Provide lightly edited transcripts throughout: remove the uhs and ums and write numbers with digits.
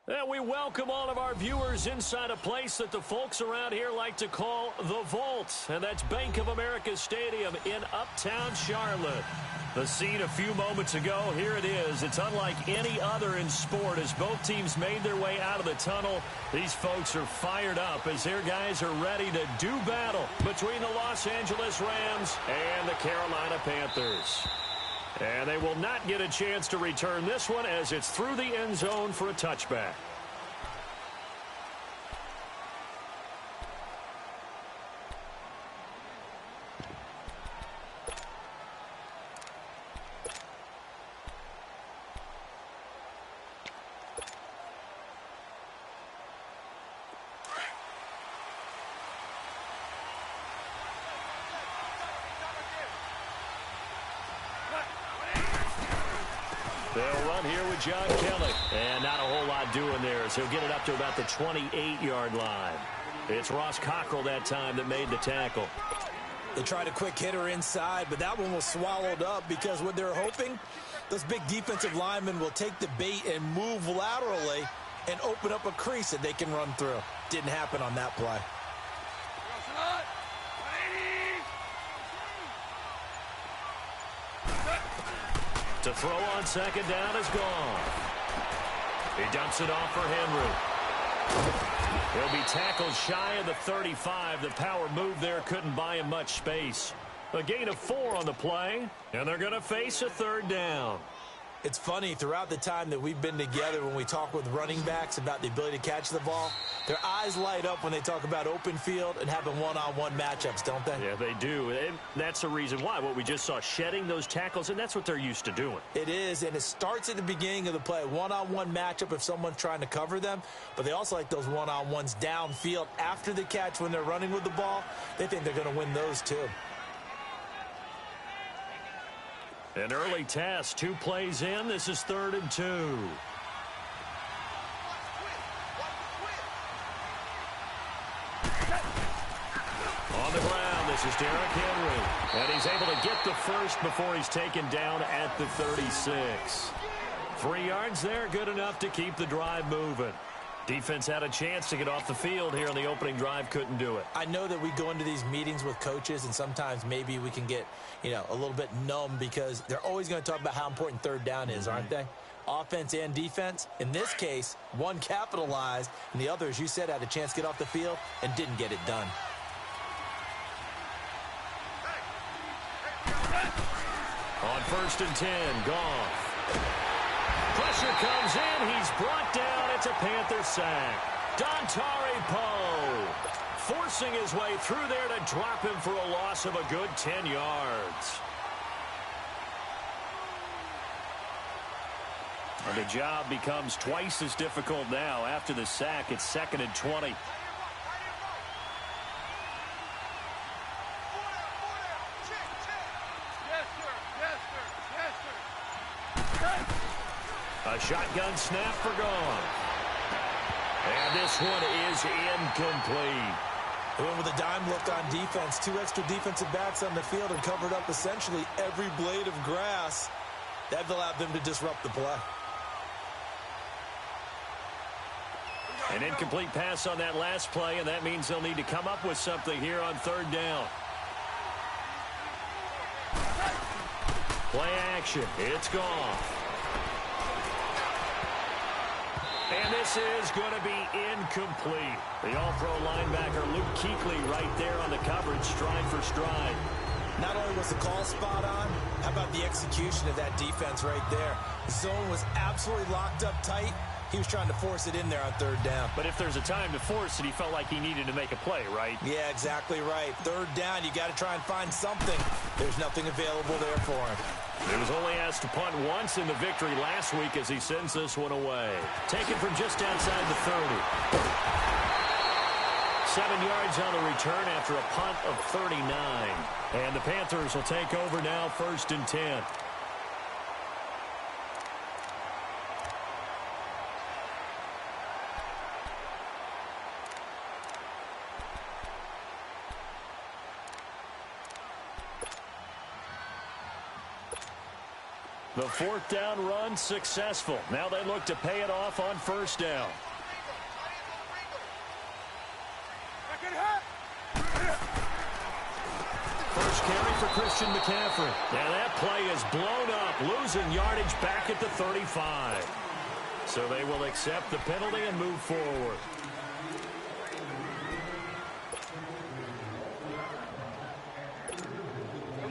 And we welcome all of our viewers inside a place that the folks around here like to call the Vault. And that's Bank of America Stadium in Uptown Charlotte. The scene a few moments ago, here it is. It's unlike any other in sport as both teams made their way out of the tunnel. These folks are fired up as their guys are ready to do battle between the Los Angeles Rams and the Carolina Panthers. And they will not get a chance to return this one as it's through the end zone for a touchback. They'll run here with John Kelly. And not a whole lot doing there as he'll get it up to about the 28-yard line. It's Ross Cockrell that time that made the tackle. They tried a quick hitter inside, but that one was swallowed up because what they're hoping, those big defensive linemen will take the bait and move laterally and open up a crease that they can run through. Didn't happen on that play. To throw on second down is gone. He dumps it off for Henry. He'll be tackled shy of the 35. The power move there couldn't buy him much space. A gain of 4 on the play, and they're going to face a third down. It's funny, throughout the time that we've been together when we talk with running backs about the ability to catch the ball, their eyes light up when they talk about open field and having one-on-one matchups, don't they? Yeah, they do. And that's the reason why. What we just saw, shedding those tackles, and that's what they're used to doing. It is, and it starts at the beginning of the play. One-on-one matchup if someone's trying to cover them, but they also like those one-on-ones downfield after the catch when they're running with the ball. They think they're going to win those too. An early test, 2 plays in. This is 3rd and 2. On the ground, this is Derrick Henry. And he's able to get the first before he's taken down at the 36. 3 yards there, good enough to keep the drive moving. Defense had a chance to get off the field here on the opening drive, couldn't do it. I know that we go into these meetings with coaches, and sometimes maybe we can get, a little bit numb because they're always going to talk about how important third down is, aren't they? Offense and defense. In this case, one capitalized, and the other, as you said, had a chance to get off the field and didn't get it done. On 1st and 10, Goff. Pressure comes in. He's brought down. It's a Panther sack. Dontari Poe forcing his way through there to drop him for a loss of a good 10 yards. And the job becomes twice as difficult now. After the sack, it's 2nd and 20. A shotgun snap for Goff. And this one is incomplete. They went with a dime look on defense. 2 extra defensive backs on the field and covered up essentially every blade of grass. That allowed them to disrupt the play. An incomplete pass on that last play, and that means they'll need to come up with something here on 3rd down. Play action. It's Goff. And this is going to be incomplete. The all-pro linebacker Luke Kuechly right there on the coverage, stride for stride. Not only was the call spot on, how about the execution of that defense right there? The zone was absolutely locked up tight. He was trying to force it in there on 3rd down. But if there's a time to force it, he felt like he needed to make a play, right? Yeah, exactly right. 3rd down, you got to try and find something. There's nothing available there for him. He was only asked to punt once in the victory last week as he sends this one away. Taken from just outside the 30. 7 yards on the return after a punt of 39. And the Panthers will take over now, 1st and 10. The fourth down run successful. Now they look to pay it off on first down. First carry for Christian McCaffrey. And that play is blown up, losing yardage back at the 35. So they will accept the penalty and move forward.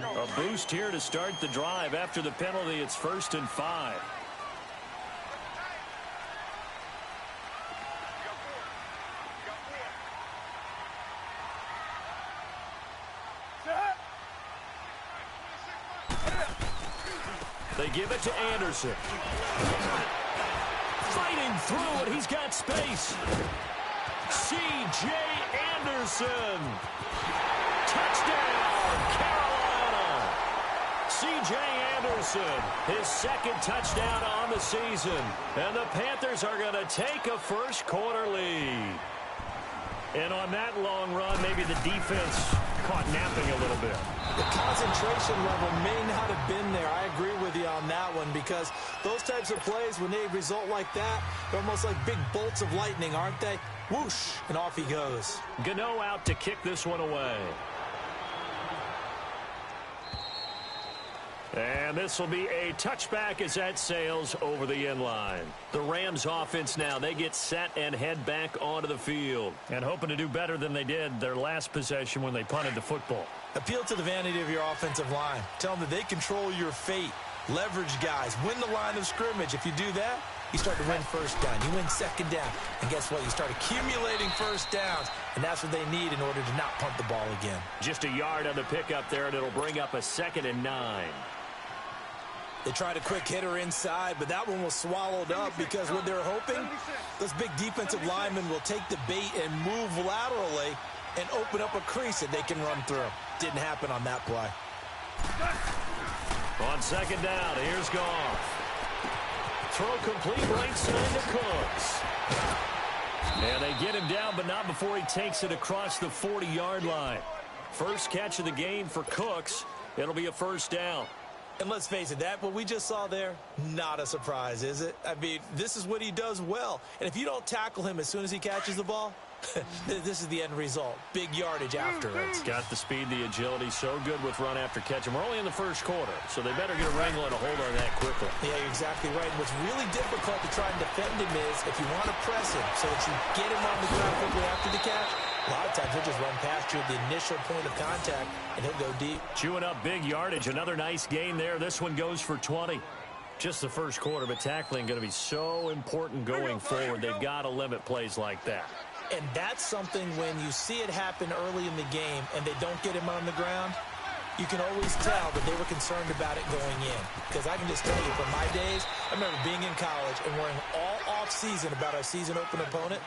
A boost here to start the drive. After the penalty, it's 1st and 5. They give it to Anderson. Fighting through it. He's got space. C.J. Anderson. Touchdown, Carolina. C.J. Anderson, his second touchdown on the season. And the Panthers are going to take a first quarter lead. And on that long run, maybe the defense caught napping a little bit. The concentration level may not have been there. I agree with you on that one, because those types of plays, when they result like that, they're almost like big bolts of lightning, aren't they? Whoosh, and off he goes. Gano out to kick this one away. And this will be a touchback as that sails over the end line. The Rams offense now, they get set and head back onto the field. And hoping to do better than they did their last possession when they punted the football. Appeal to the vanity of your offensive line. Tell them that they control your fate. Leverage guys. Win the line of scrimmage. If you do that, you start to win first down. You win second down. And guess what? You start accumulating first downs. And that's what they need in order to not punt the ball again. Just a yard on the pickup there, and it'll bring up a 2nd and 9. They tried a quick hitter inside, but that one was swallowed up because what they're hoping, those big defensive linemen will take the bait and move laterally and open up a crease that they can run through. Didn't happen on that play. On 2nd down, here's Goff. Throw complete right side to Cooks. And they get him down, but not before he takes it across the 40-yard line. First catch of the game for Cooks. It'll be a first down. And let's face it, that what we just saw there, not a surprise, is it? I mean, this is what he does well. And if you don't tackle him as soon as he catches the ball, this is the end result. Big yardage afterwards. Got the speed, the agility, so good with run after catch. And we're only in the first quarter, so they better get a wrangle and a hold on that quickly. Yeah, you're exactly right. And what's really difficult to try and defend him is if you want to press him so that you get him on the ground quickly after the catch, a lot of times he'll just run past you at the initial point of contact, and he'll go deep. Chewing up big yardage. Another nice gain there. This one goes for 20. Just the first quarter, but tackling going to be so important going forward. They've got to limit plays like that. And that's something when you see it happen early in the game and they don't get him on the ground, you can always tell that they were concerned about it going in. Because I can just tell you, from my days, I remember being in college and worrying all off-season about our season-open opponent,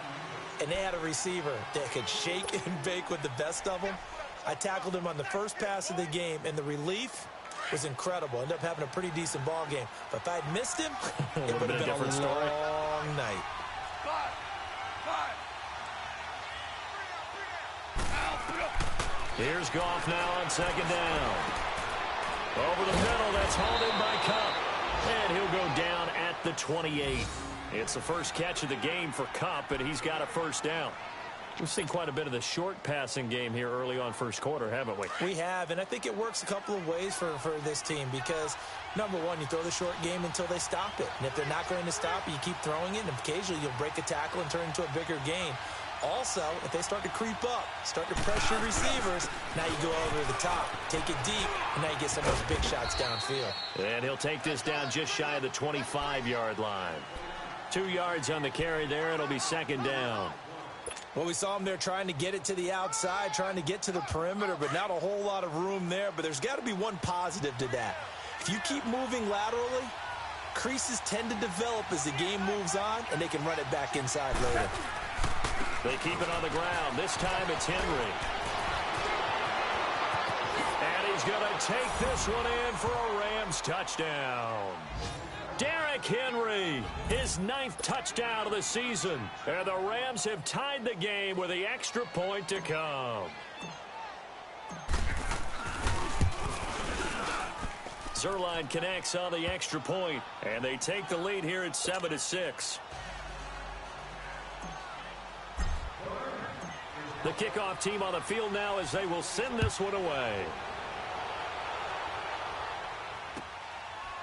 and they had a receiver that could shake and bake with the best of them. I tackled him on the first pass of the game, and the relief was incredible. Ended up having a pretty decent ball game. But if I'd missed him, it would have been a long night. Here's Goff now on 2nd down. Over the middle, that's hauled in by Kupp. And he'll go down at the 28. It's the first catch of the game for Kupp, and he's got a first down. We've seen quite a bit of the short passing game here early on first quarter, haven't we? We have, and I think it works a couple of ways for this team because, number one, you throw the short game until they stop it. And if they're not going to stop it, you keep throwing it, and occasionally you'll break a tackle and turn it into a bigger gain. Also, if they start to creep up, start to pressure receivers, now you go over the top, take it deep, and now you get some of those big shots downfield. And he'll take this down just shy of the 25-yard line. 2 yards on the carry there. It'll be 2nd down. Well, we saw him there trying to get it to the outside, trying to get to the perimeter, but not a whole lot of room there. But there's got to be one positive to that. If you keep moving laterally, creases tend to develop as the game moves on, and they can run it back inside later. They keep it on the ground. This time it's Henry. And he's going to take this one in for a Rams touchdown. Derrick Henry, his 9th touchdown of the season. And the Rams have tied the game with the extra point to come. Zerline connects on the extra point, and they take the lead here at 7-6. The kickoff team on the field now as they will send this one away.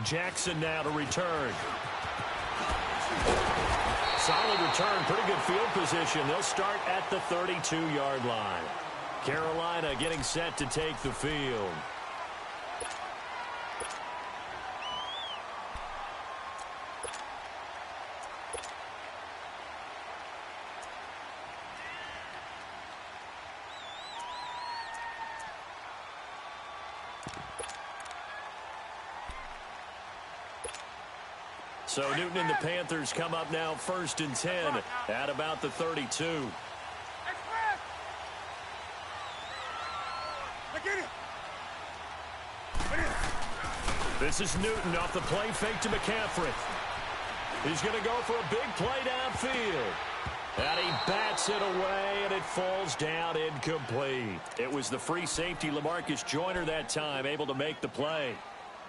Jackson now to return. Solid return, pretty good field position. They'll start at the 32-yard line. Carolina getting set to take the field. So Newton and the Panthers come up now 1st and 10 at about the 32. This is Newton off the play fake to McCaffrey. He's going to go for a big play downfield. And he bats it away, and it falls down incomplete. It was the free safety, LaMarcus Joyner, that time, able to make the play.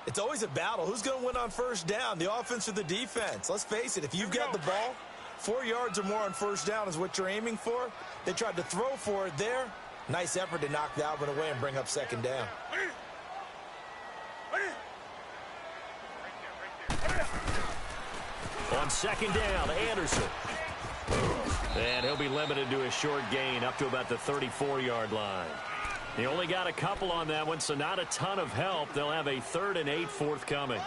It's always a battle. Who's going to win on first down, the offense or the defense? Let's face it, if you've got the ball, 4 yards or more on first down is what you're aiming for. They tried to throw for it there. Nice effort to knock Dalvin away and bring up 2nd down. On 2nd down, Anderson. And he'll be limited to a short gain up to about the 34-yard line. He only got a couple on that one, so not a ton of help. They'll have a 3rd and 8 forthcoming.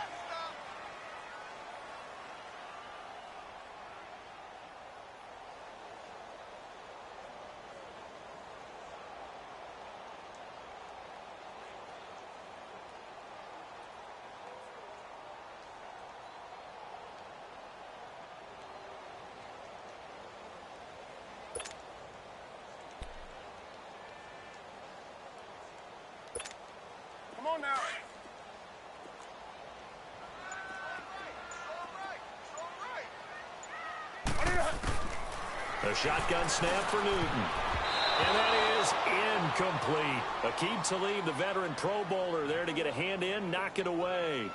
A shotgun snap for Newton. And that is incomplete. Aqib Talib, the veteran Pro Bowler, there to get a hand in, knock it away.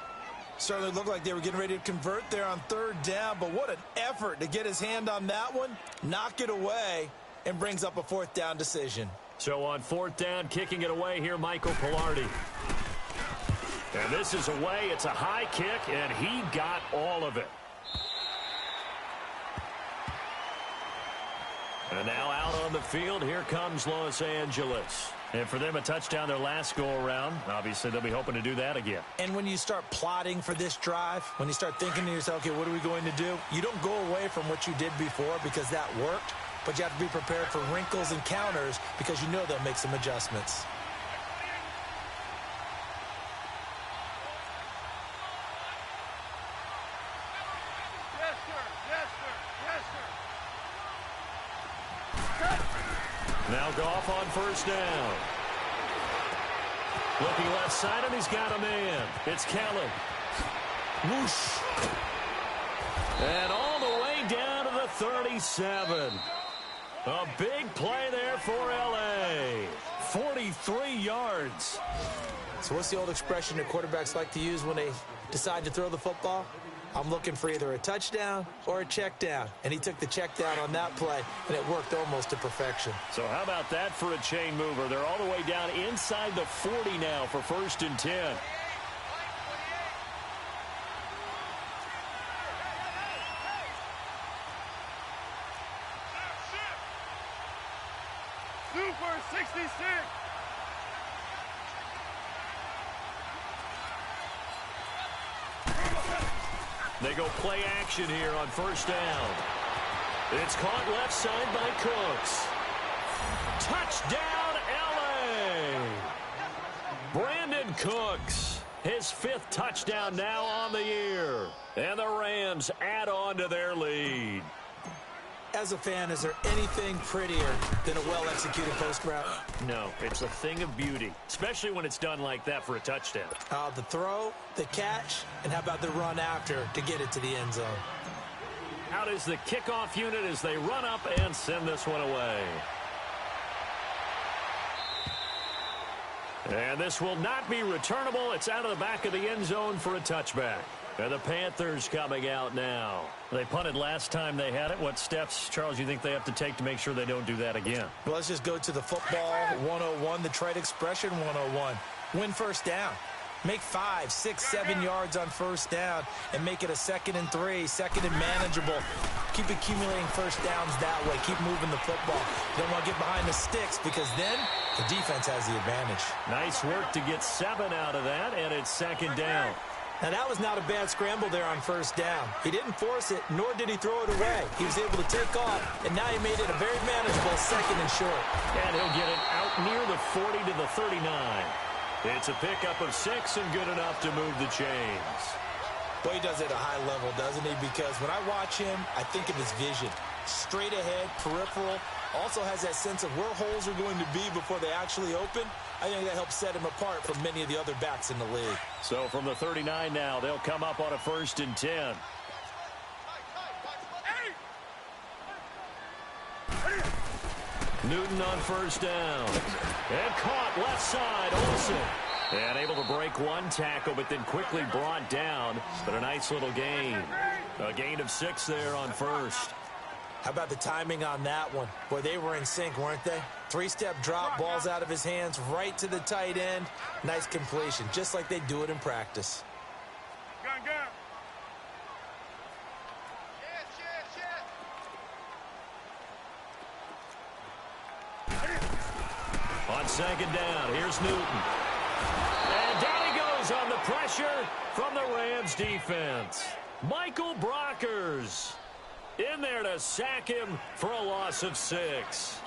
Certainly looked like they were getting ready to convert there on 3rd down, but what an effort to get his hand on that one, knock it away, and brings up a 4th down decision. So on 4th down, kicking it away here, Michael Pilardi. And this is away. It's a high kick, and he got all of it. And now out on the field, here comes Los Angeles. And for them, a touchdown their last go-around. Obviously, they'll be hoping to do that again. And when you start plotting for this drive, when you start thinking to yourself, okay, what are we going to do? You don't go away from what you did before because that worked, but you have to be prepared for wrinkles and counters because you know they'll make some adjustments. Now Goff on 1st down. Looking left side, and he's got a man. It's Kelly. Whoosh. And all the way down to the 37. A big play there for L.A. 43 yards. So what's the old expression that quarterbacks like to use when they decide to throw the football? I'm looking for either a touchdown or a check down. And he took the check down on that play, and it worked almost to perfection. So how about that for a chain mover? They're all the way down inside the 40 now for 1st and 10. Super 66. They go play action here on 1st down. It's caught left side by Cooks. Touchdown, L.A. Brandon Cooks, his 5th touchdown now on the year. And the Rams add on to their lead. As a fan, is there anything prettier than a well-executed post route? No, it's a thing of beauty, especially when it's done like that for a touchdown. The throw, the catch, and how about the run after to get it to the end zone? Out is the kickoff unit as they run up and send this one away. And this will not be returnable. It's out of the back of the end zone for a touchback. And the Panthers coming out now. They punted last time they had it. What steps, Charles, you think they have to take to make sure they don't do that again? Well, let's just go to the football 101, the trade expression 101. Win first down. Make 5, 6, 7 yards on first down and make it a 2nd and 3, 2nd and manageable. Keep accumulating first downs that way. Keep moving the football. You don't want to get behind the sticks because then the defense has the advantage. Nice work to get 7 out of that, and it's 2nd down. Now, that was not a bad scramble there on first down. He didn't force it, nor did he throw it away. He was able to take off, and now he made it a very manageable 2nd and short. And he'll get it out near the 40 to the 39. It's a pickup of 6 and good enough to move the chains. Boy, he does it at a high level, doesn't he? Because when I watch him, I think of his vision. Straight ahead, peripheral. Also has that sense of where holes are going to be before they actually open. I think that helps set him apart from many of the other backs in the league. So from the 39 now, they'll come up on a 1st and 10. Newton on first down. And caught left side, Olsen. And able to break one tackle, but then quickly brought down. But a nice little gain. A gain of 6 there on first. How about the timing on that one? Boy, they were in sync, weren't they? 3-step drop, balls out of his hands, right to the tight end. Nice completion, just like they do it in practice. On 2nd down, here's Newton. And down he goes on the pressure from the Rams defense. Michael Brockers in there to sack him for a loss of 6.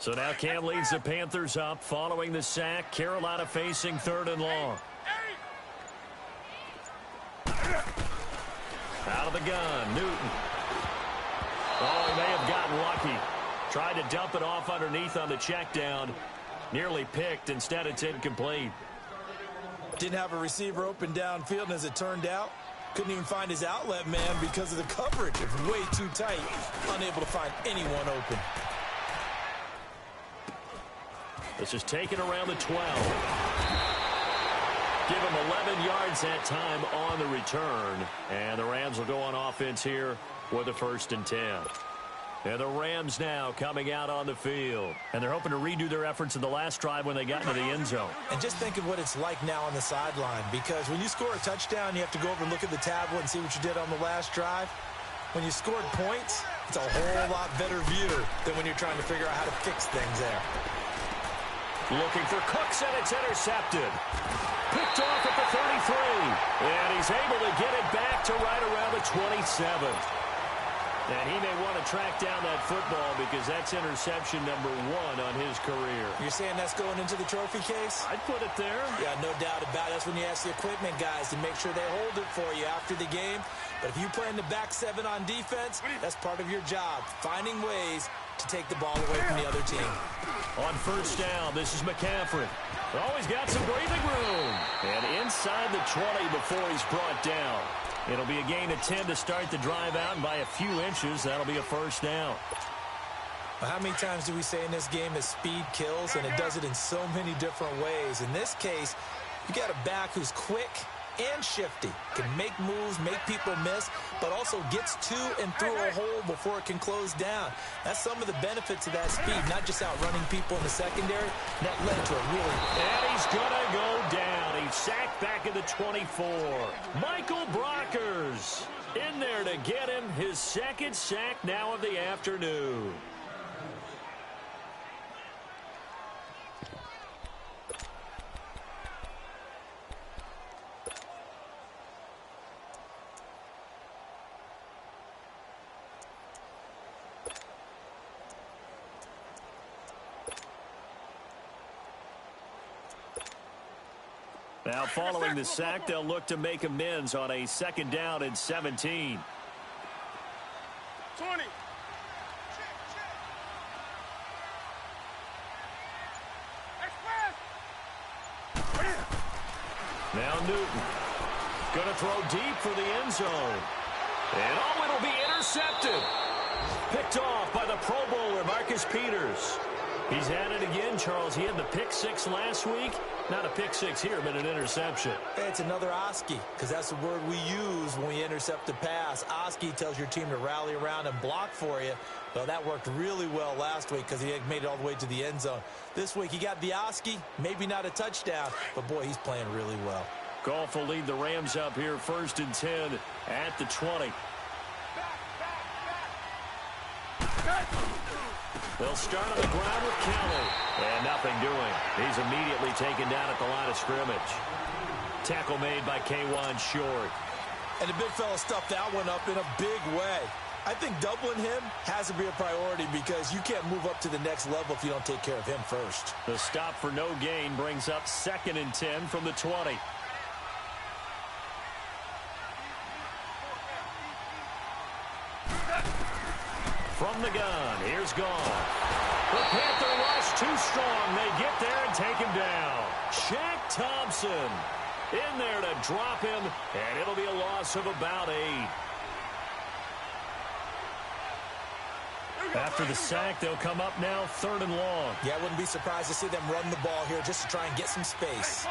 So now Cam leads the Panthers up following the sack. Carolina facing 3rd and long. Out of the gun, Newton. Oh, he may have gotten lucky. Tried to dump it off underneath on the check down. Nearly picked. Instead, it's incomplete. Didn't have a receiver open downfield, and as it turned out, couldn't even find his outlet man because of the coverage. It was way too tight. Unable to find anyone open. This is taken around the 12. Give him 11 yards that time on the return. And the Rams will go on offense here with a 1st and 10. And the Rams now coming out on the field. And they're hoping to redo their efforts in the last drive when they got into the end zone. And just think of what it's like now on the sideline. Because when you score a touchdown, you have to go over and look at the tablet and see what you did on the last drive. When you scored points, it's a whole lot better view than when you're trying to figure out how to fix things there. Looking for Cooks, and it's intercepted. Picked off at the 33. And he's able to get it back to right around the 27. And he may want to track down that football because that's interception number 1 on his career. You're saying that's going into the trophy case? I'd put it there. Yeah, no doubt about it. That's when you ask the equipment guys to make sure they hold it for you after the game. But if you play in the back 7 on defense, that's part of your job, finding ways to take the ball away from the other team. On first down, this is McCaffrey. Always got some breathing room. And inside the 20 before he's brought down. It'll be a gain of 10 to start the drive out, and by a few inches, that'll be a 1st down. Well, how many times do we say in this game that speed kills, and it does it in so many different ways? In this case, you got a back who's quick and shifty, can make moves, make people miss, but also gets to and through a hole before it can close down. That's some of the benefits of that speed, not just outrunning people in the secondary. That led to a really... And he's going to go down. He's sacked back at the 24. Michael Brockers in there to get him his 2nd sack now of the afternoon. Now following the sack, they'll look to make amends on a 2nd down and 17. 20. Now Newton. Going to throw deep for the end zone. And oh, it'll be intercepted. Picked off by the Pro Bowler, Marcus Peters. He's had it again, Charles. He had the pick 6 last week. Not a pick 6 here, but an interception. It's another Oski, because that's the word we use when we intercept a pass. Oski tells your team to rally around and block for you. Well, that worked really well last week because he had made it all the way to the end zone. This week, he got the Oski, maybe not a touchdown, but boy, he's playing really well. Goff will lead the Rams up here 1st and 10 at the 20. They'll start on the ground with Kelly. And nothing doing. He's immediately taken down at the line of scrimmage. Tackle made by K'Wan Short. And the big fella stuffed that one up in a big way. I think doubling him has to be a priority because you can't move up to the next level if you don't take care of him first. The stop for no gain brings up 2nd and 10 from the 20. From the gun, here's Goff. The Panther rush too strong. They get there and take him down. Shaq Thompson in there to drop him, and it'll be a loss of about 8. After the sack, they'll come up now 3rd and long. Yeah, I wouldn't be surprised to see them run the ball here just to try and get some space.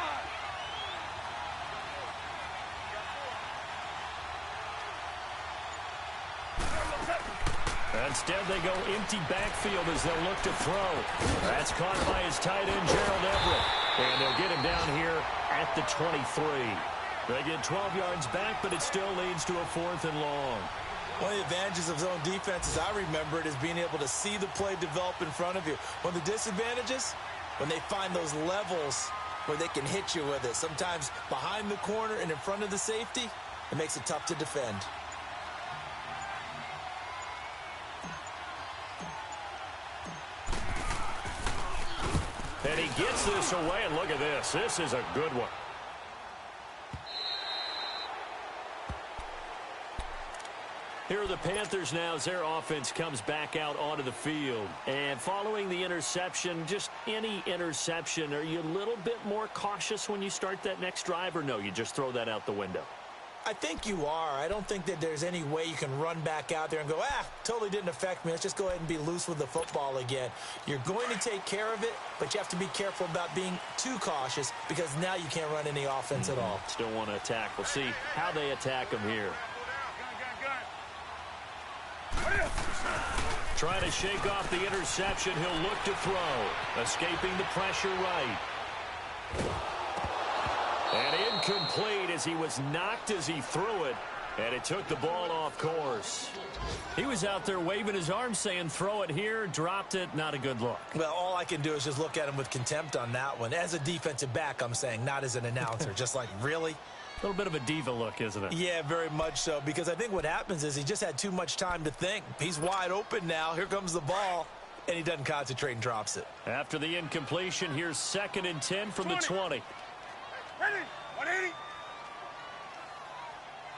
Instead, they go empty backfield as they'll look to throw. That's caught by his tight end, Gerald Everett. And they'll get him down here at the 23. They get 12 yards back, but it still leads to a 4th and long. One of the advantages of zone defense, as I remember it, is being able to see the play develop in front of you. One of the disadvantages, when they find those levels where they can hit you with it, sometimes behind the corner and in front of the safety, it makes it tough to defend. And he gets this away, and look at this. This is a good one. Here are the Panthers now as their offense comes back out onto the field. And following the interception, just any interception, are you a little bit more cautious when you start that next drive, or no, you just throw that out the window? I think you are. I don't think that there's any way you can run back out there and go, totally didn't affect me. Let's just go ahead and be loose with the football again. You're going to take care of it, but you have to be careful about being too cautious because now you can't run any offense at all. Still want to attack. We'll see how they attack him here. Trying to shake off the interception. He'll look to throw. Escaping the pressure right. And incomplete as he was knocked as he threw it. And it took the ball off course. He was out there waving his arms saying, throw it here, dropped it, not a good look. Well, all I can do is just look at him with contempt on that one. As a defensive back, I'm saying, not as an announcer. Just like, really? A little bit of a diva look, isn't it? Yeah, very much so. Because I think what happens is he just had too much time to think. He's wide open now. Here comes the ball. And he doesn't concentrate and drops it. After the incompletion, here's 2nd and 10 from the 20. Ready? 180.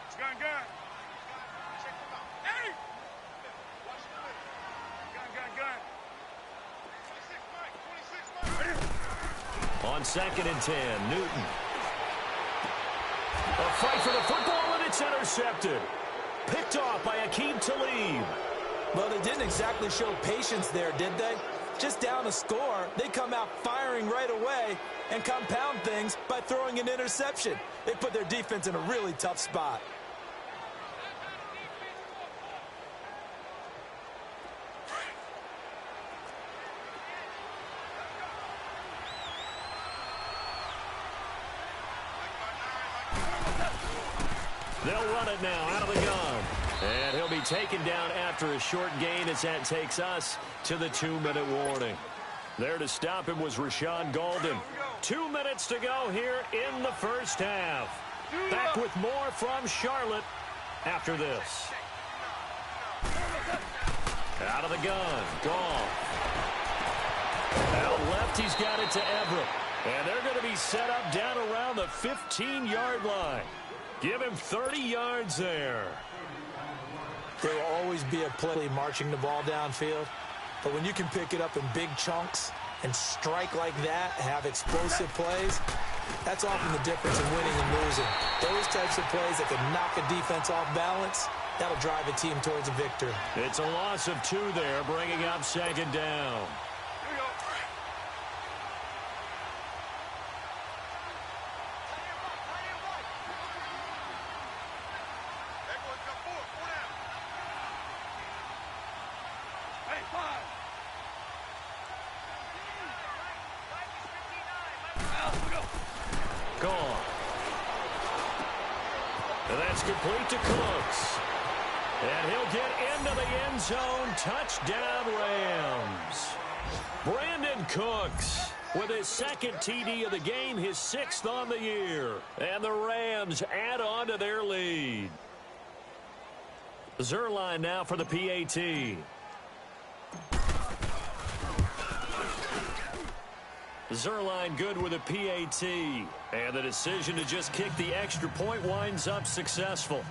It's gun. Check him out. Hey! Watch the play. Gun. 26, Mike. 26, Mike. On 2nd and 10, Newton. A fight for the football, and it's intercepted. Picked off by Akeem Talib. Well, they didn't exactly show patience there, did they? Just down a score, they come out firing right away and compound things by throwing an interception. They put their defense in a really tough spot. They'll run it now out of the gun. And he'll be taken down after a short gain as that takes us to the 2-minute warning. There to stop him was Rashawn Golden. 2 minutes to go here in the first half. Back with more from Charlotte after this. Out of the gun. Goff. Out left, he's got it to Everett. And they're going to be he's set up down around the 15-yard line. Give him 30 yards there. There will always be a play marching the ball downfield, but when you can pick it up in big chunks and strike like that, have explosive plays, that's often the difference in winning and losing. Those types of plays that can knock a defense off balance, that'll drive a team towards a victory. It's a loss of 2 there, bringing up second down. Gone. And that's complete to Cooks. And he'll get into the end zone. Touchdown, Rams. Brandon Cooks with his second TD of the game, his 6th on the year. And the Rams add on to their lead. Zerline now for the PAT. Zerline good with a PAT. And the decision to just kick the extra point winds up successful.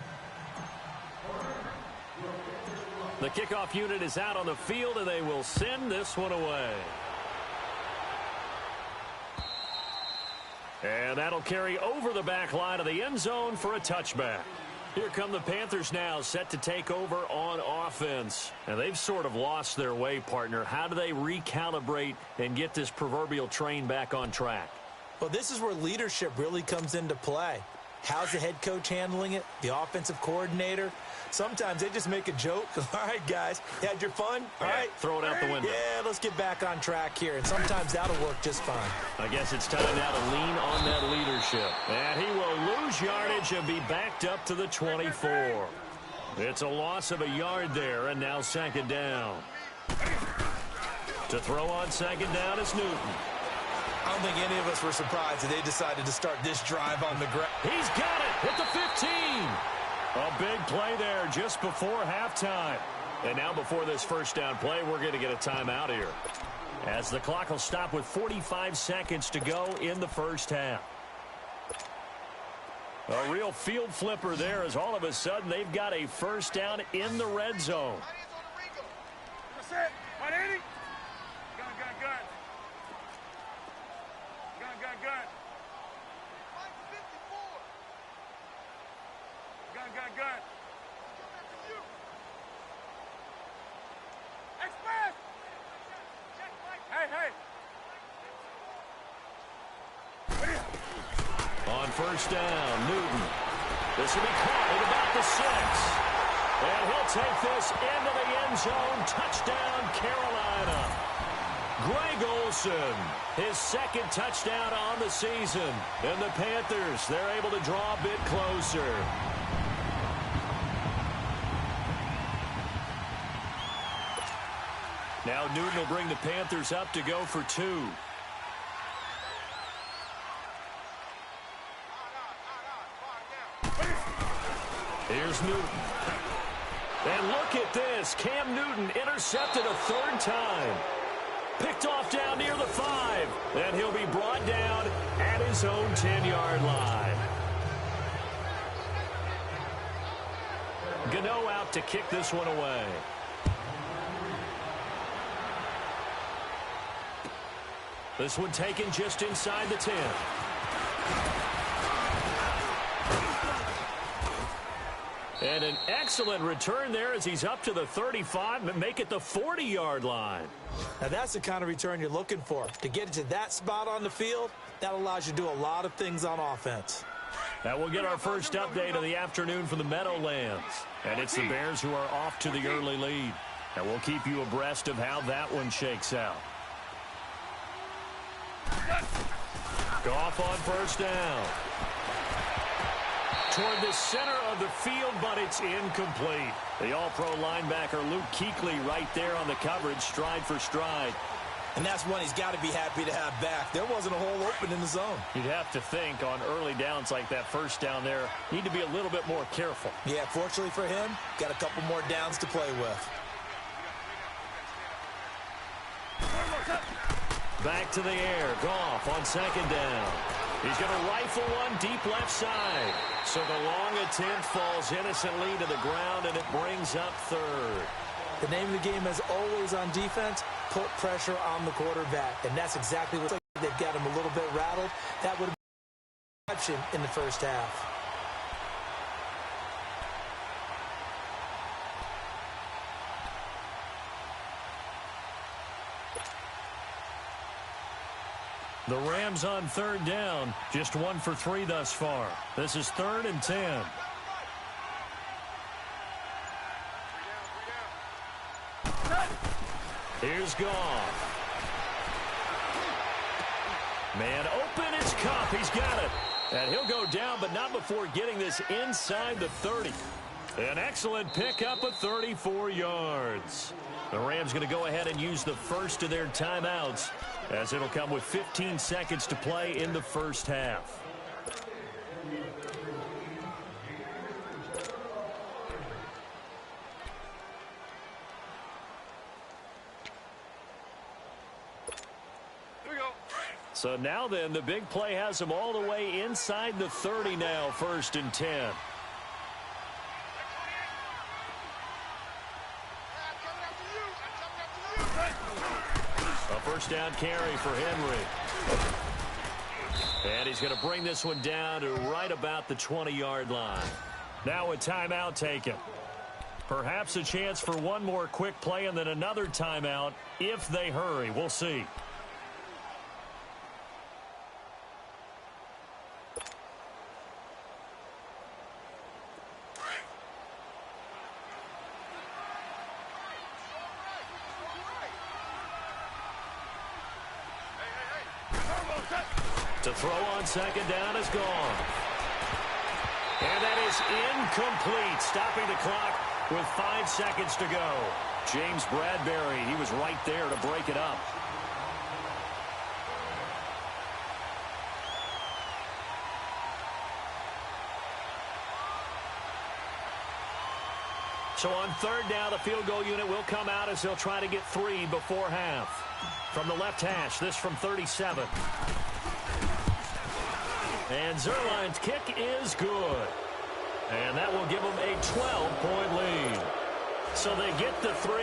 The kickoff unit is out on the field, and they will send this one away. And that'll carry over the back line of the end zone for a touchback. Here come the Panthers now, set to take over on offense. And they've sort of lost their way, partner. How do they recalibrate and get this proverbial train back on track? Well, this is where leadership really comes into play. How's the head coach handling it? The offensive coordinator? Sometimes they just make a joke. All right, guys, you had your fun? All right. Throw it out the window. Yeah, let's get back on track here. And sometimes that'll work just fine. I guess it's time now to lean on that leadership. And he will lose yardage and be backed up to the 24. It's a loss of a yard there, and now second down. To throw on second down is Newton. I don't think any of us were surprised that they decided to start this drive on the ground. He's got it at the 15. A big play there just before halftime. And now before this first down play, we're going to get a timeout here, as the clock will stop with 45 seconds to go in the first half. A real field flipper there, as all of a sudden they've got a first down in the red zone. That's it. 180. Gun. Gun. Gun. Express. Hey. On first down, Newton. This will be caught at about the 6. And he'll take this into the end zone. Touchdown, Carolina. Greg Olsen, his second touchdown on the season. And the Panthers, they're able to draw a bit closer. Now Newton will bring the Panthers up to go for 2. Here's Newton. And look at this. Cam Newton intercepted a 3rd time. Picked off down near the 5. And he'll be brought down at his own 10-yard line. Gano out to kick this one away. This one taken just inside the 10. And an excellent return there as he's up to the 35 and make it the 40-yard line. Now, that's the kind of return you're looking for. To get it to that spot on the field, that allows you to do a lot of things on offense. Now we'll get our first update of the afternoon from the Meadowlands. And it's the Bears who are off to the early lead. And we'll keep you abreast of how that one shakes out. Goff on first down. Toward the center of the field, but it's incomplete. The all-pro linebacker Luke Kuechly right there on the coverage, stride for stride. And that's one he's got to be happy to have back. There wasn't a hole open in the zone. You'd have to think on early downs like that first down there, need to be a little bit more careful. Yeah, fortunately for him, got a couple more downs to play with. Back to the air. Goff on second down. He's going to rifle one deep left side. So the long attempt falls innocently to the ground, and it brings up third. The name of the game is always on defense, put pressure on the quarterback. And that's exactly what they've got him a little bit rattled. That would have been an exception in the first half. The Rams on third down, just 1 for 3 thus far. This is 3rd and 10. Here's Goff. Man open, it's Kupp. He's got it. And he'll go down, but not before getting this inside the 30. An excellent pickup of 34 yards. The Rams going to go ahead and use the first of their timeouts, as it'll come with 15 seconds to play in the first half. So now then, the big play has them all the way inside the 30 now, 1st and 10. A first down carry for Henry. And he's going to bring this one down to right about the 20-yard line. Now a timeout taken. Perhaps a chance for one more quick play and then another timeout if they hurry. We'll see. To throw on second down is gone. And that is incomplete, stopping the clock with 5 seconds to go. James Bradbury, he was right there to break it up. So on third down, the field goal unit will come out as they'll try to get 3 before half. From the left hash, this from 37. And Zerline's kick is good. And that will give them a 12-point lead. So they get the 3,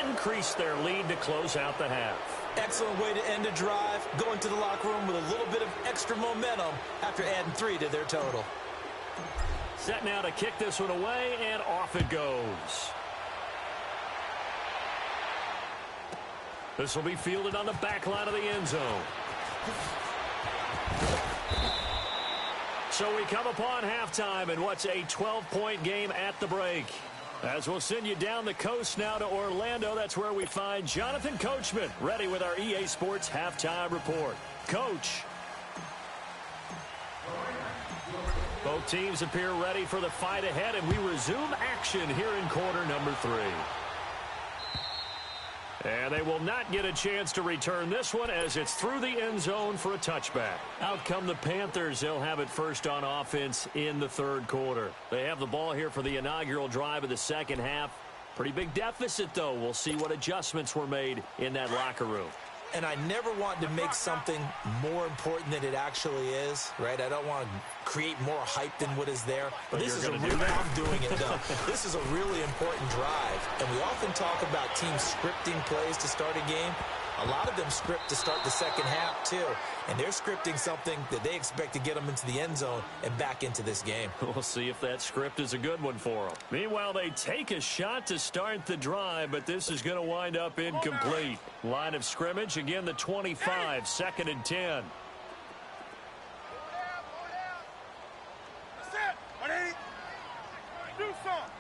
increase their lead to close out the half. Excellent way to end a drive, going to the locker room with a little bit of extra momentum after adding 3 to their total. Set now to kick this one away, and off it goes. This will be fielded on the back line of the end zone. So we come upon halftime in what's a 12-point game at the break. As we'll send you down the coast now to Orlando, that's where we find Jonathan Coachman, ready with our EA Sports Halftime Report. Coach. Both teams appear ready for the fight ahead, and we resume action here in quarter number 3. And they will not get a chance to return this one as it's through the end zone for a touchback. Out come the Panthers. They'll have it first on offense in the 3rd quarter. They have the ball here for the inaugural drive of the second half. Pretty big deficit, though. We'll see what adjustments were made in that locker room. And I never want to make something more important than it actually is, right? I don't want to create more hype than what is there. But this is a real, I'm doing it, though. This is a really important drive. And we often talk about teams scripting plays to start a game. A lot of them script to start the second half, too. And they're scripting something that they expect to get them into the end zone and back into this game. We'll see if that script is a good one for them. Meanwhile, they take a shot to start the drive, but this is going to wind up incomplete. Line of scrimmage, again, the 25, 2nd and 10. That's it. What do you do something?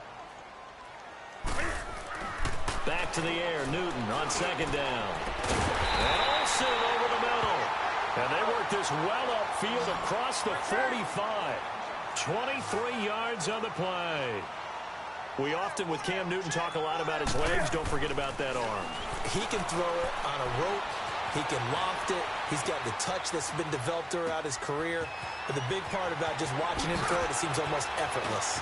Back to the air, Newton on second down. And Olsen over the middle. And they work this well upfield across the 45. 23 yards on the play. We often, with Cam Newton, talk a lot about his legs. Don't forget about that arm. He can throw it on a rope. He can loft it. He's got the touch that's been developed throughout his career. But the big part about just watching him throw it seems almost effortless.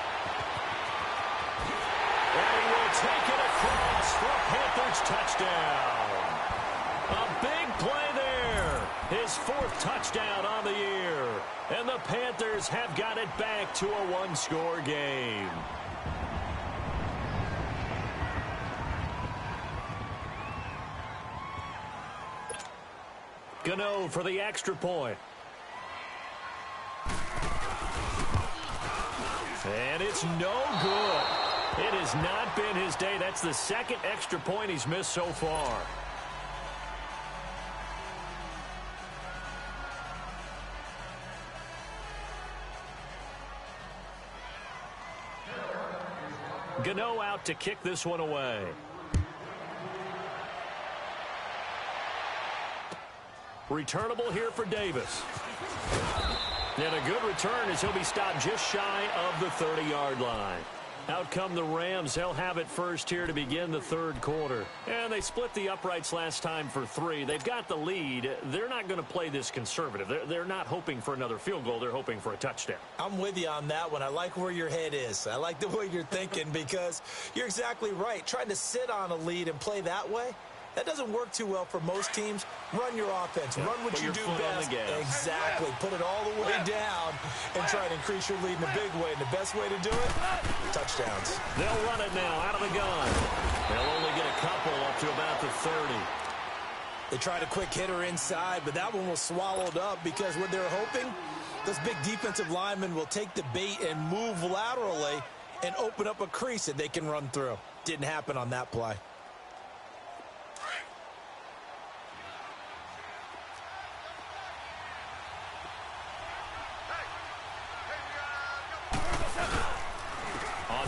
And he will take it across for Panthers touchdown. A big play there His fourth touchdown on the year. And the Panthers have got it back to a one-score game. Gano for the extra point. And it's no good. It has not been his day. That's the second extra point he's missed so far. Gano out to kick this one away. Returnable here for Davis. And a good return as he'll be stopped just shy of the 30-yard line. Out come the Rams. They'll have it first here to begin the third quarter. And they split the uprights last time for 3. They've got the lead. They're not going to play this conservative. They're not hoping for another field goal. They're hoping for a touchdown. I'm with you on that one. I like where your head is. I like the way you're thinking because you're exactly right. Trying to sit on a lead and play that way, that doesn't work too well for most teams. Run your offense. Run what you do best. Exactly. Put it all the way down and try to increase your lead in a big way. And the best way to do it, touchdowns. They'll run it now out of the gun. They'll only get a couple up to about the 30. They tried a quick hitter inside, but that one was swallowed up because what they're hoping, those big defensive linemen will take the bait and move laterally and open up a crease that they can run through. Didn't happen on that play.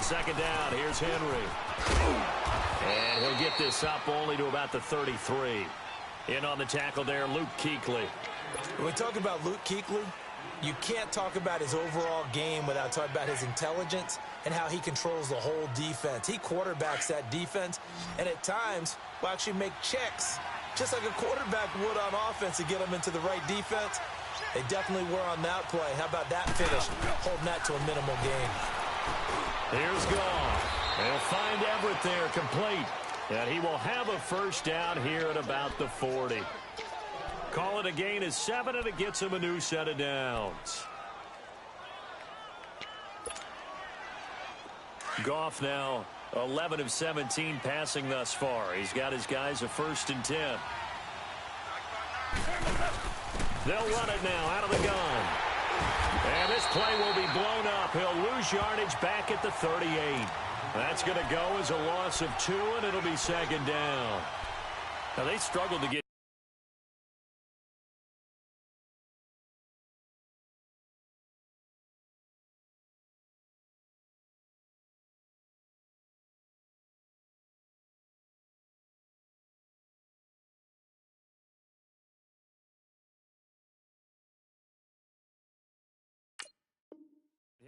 Second down, here's Henry. And he'll get this up only to about the 33. In on the tackle there, Luke Kuechly. When we talk about Luke Kuechly, you can't talk about his overall game without talking about his intelligence and how he controls the whole defense. He quarterbacks that defense, and at times will actually make checks, just like a quarterback would on offense to get them into the right defense. They definitely were on that play. How about that finish, holding that to a minimal gain. Here's Goff. They'll find Everett there complete. And he will have a first down here at about the 40. Call it a gain of 7, and it gets him a new set of downs. Goff now 11 of 17 passing thus far. He's got his guys a 1st and 10. They'll run it now out of the gun. And this play will be blown up. He'll lose yardage back at the 38. That's going to go as a loss of 2, and it'll be second down. Now, they struggled to get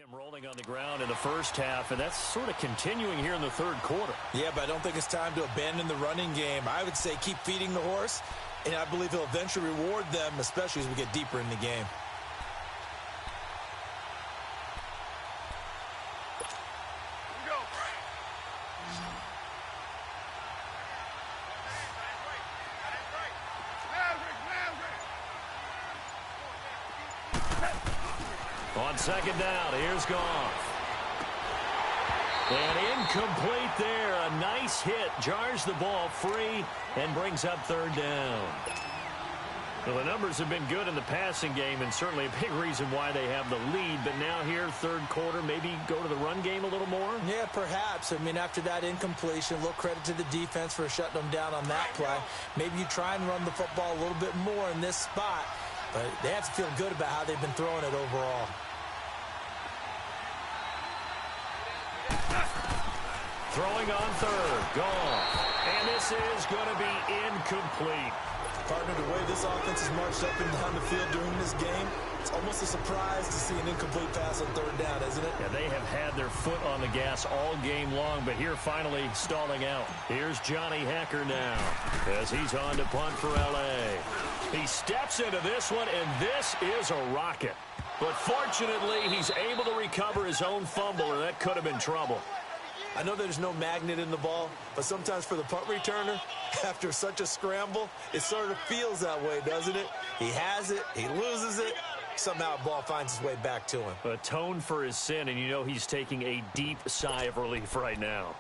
him rolling on the ground in the first half, and that's sort of continuing here in the third quarter. Yeah, but I don't think it's time to abandon the running game. I would say keep feeding the horse, and I believe he'll eventually reward them, especially as we get deeper in the game. On second down, here's Goff. And incomplete there. A nice hit. Jars the ball free and brings up third down. Well, the numbers have been good in the passing game and certainly a big reason why they have the lead. But now here, third quarter, maybe go to the run game a little more? Yeah, perhaps. I mean, after that incompletion, a little credit to the defense for shutting them down on that play. Maybe you try and run the football a little bit more in this spot. But they have to feel good about how they've been throwing it overall. Throwing on third. Goff. And this is going to be incomplete. Partner, the way this offense has marched up and down the field during this game, it's almost a surprise to see an incomplete pass on third down, isn't it? Yeah, they have had their foot on the gas all game long, but here finally stalling out. Here's Johnny Hecker now as he's on to punt for L.A. He steps into this one, and this is a rocket. But fortunately, he's able to recover his own fumble, or that could have been trouble. I know there's no magnet in the ball, but sometimes for the punt returner, after such a scramble, it sort of feels that way, doesn't it? He has it, he loses it, somehow the ball finds its way back to him. Atone for his sin, and you know he's taking a deep sigh of relief right now.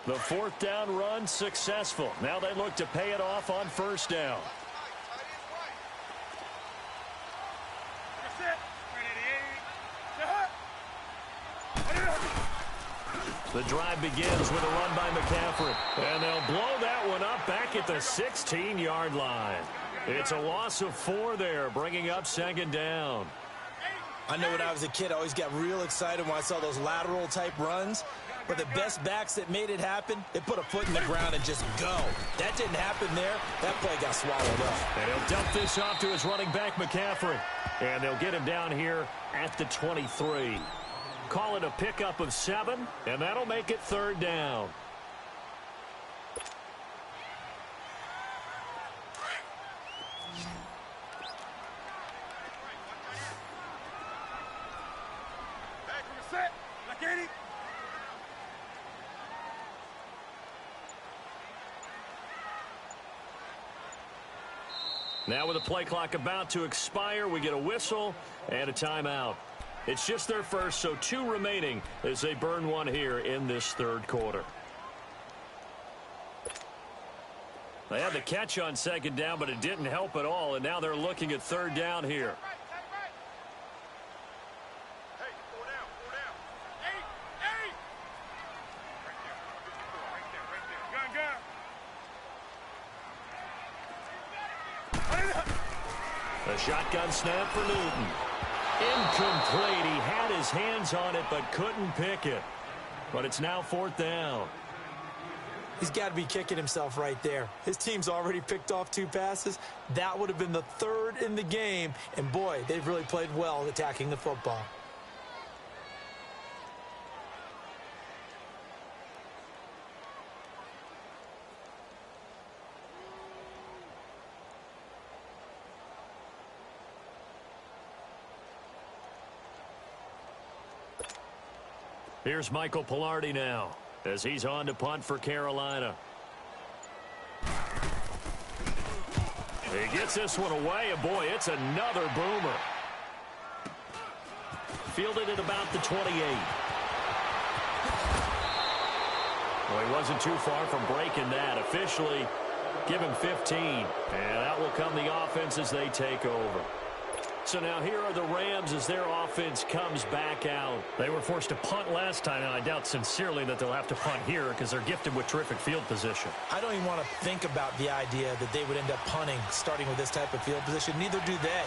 The fourth down run successful. Now they look to pay it off on first down. The drive begins with a run by McCaffrey. And they'll blow that one up back at the 16-yard line. It's a loss of 4 there, bringing up second down. I know when I was a kid, I always got real excited when I saw those lateral-type runs. But the best backs that made it happen, they put a foot in the ground and just go. That didn't happen there. That play got swallowed up. And he'll dump this off to his running back, McCaffrey. And they'll get him down here at the 23. Call it a pickup of 7, and that'll make it third down. Now with the play clock about to expire, we get a whistle and a timeout. It's just their first, so 2 remaining as they burn one here in this third quarter. They had the catch on second down, but it didn't help at all, and now they're looking at third down here. A shotgun snap for Newton. Incomplete. He had his hands on it but couldn't pick it. But it's now fourth down. He's got to be kicking himself right there. His team's already picked off 2 passes. That would have been the 3rd in the game. And, boy, they've really played well attacking the football. Here's Michael Pilardi now as he's on to punt for Carolina. He gets this one away, and boy, it's another boomer. Fielded at about the 28. Well, he wasn't too far from breaking that. Officially, give him 15. And that will come the offense as they take over. So now here are the Rams as their offense comes back out. They were forced to punt last time, and I doubt sincerely that they'll have to punt here because they're gifted with terrific field position. I don't even want to think about the idea that they would end up punting starting with this type of field position. Neither do they.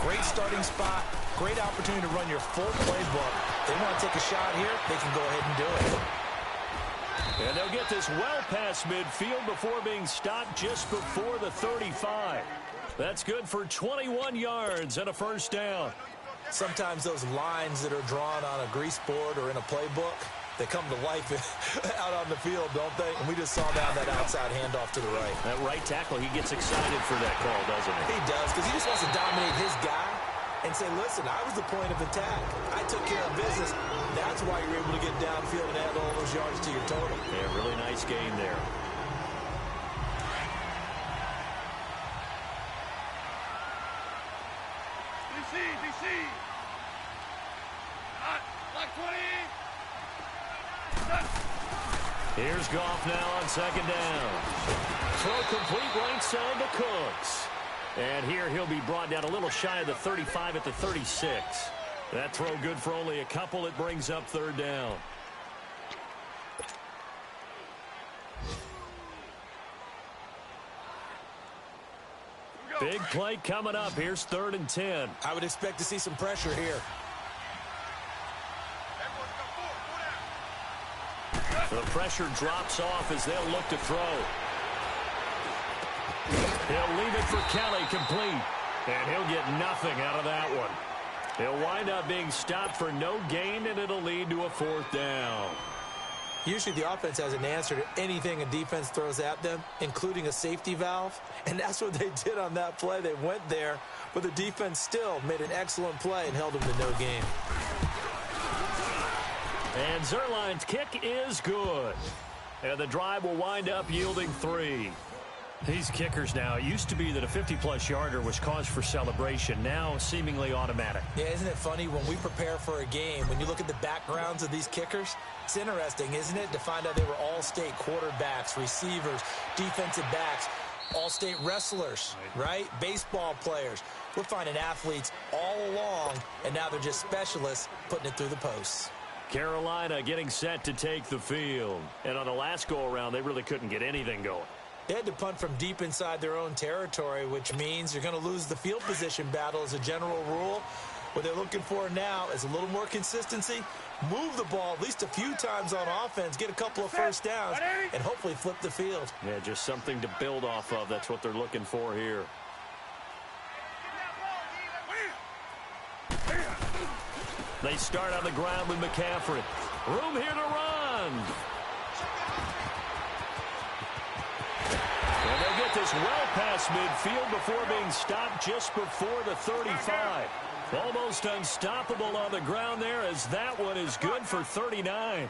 Great starting spot, great opportunity to run your full playbook. They want to take a shot here, they can go ahead and do it. And they'll get this well past midfield before being stopped just before the 35. That's good for 21 yards and a first down. Sometimes those lines that are drawn on a grease board or in a playbook, they come to life out on the field, don't they? And we just saw down that outside handoff to the right. That right tackle, he gets excited for that call, doesn't he? He does, because he just wants to dominate his guy and say, listen, I was the point of attack. I took care of business. That's why you're able to get downfield and add all those yards to your total. Yeah, really nice game there. DC. Like 20. Here's Goff now on second down. Throw complete right side to Cooks. And here he'll be brought down a little shy of the 35 at the 36. That throw good for only a couple. It brings up third down. Big play coming up. Here's 3rd and 10. I would expect to see some pressure here. The pressure drops off as they'll look to throw. He'll leave it for Kelly complete. And he'll get nothing out of that one. He'll wind up being stopped for no gain, and it'll lead to a 4th down. Usually the offense has an answer to anything a defense throws at them, including a safety valve. And that's what they did on that play. They went there, but the defense still made an excellent play and held them to no gain. And Zerline's kick is good. And the drive will wind up yielding 3. These kickers now, it used to be that a 50-plus yarder was cause for celebration. Now seemingly automatic. Yeah, isn't it funny when we prepare for a game, when you look at the backgrounds of these kickers, it's interesting, isn't it, to find out they were all-state quarterbacks, receivers, defensive backs, all-state wrestlers, right? Baseball players. We're finding athletes all along, and now they're just specialists putting it through the posts. Carolina getting set to take the field. And on the last go-around, they really couldn't get anything going. They had to punt from deep inside their own territory, which means you're going to lose the field position battle as a general rule. What they're looking for now is a little more consistency, move the ball at least a few times on offense, get a couple of first downs, and hopefully flip the field. Yeah, just something to build off of. That's what they're looking for here. They start on the ground with McCaffrey. Room here to run. And they'll get this well past midfield before being stopped just before the 35. Almost unstoppable on the ground there, as that one is good for 39.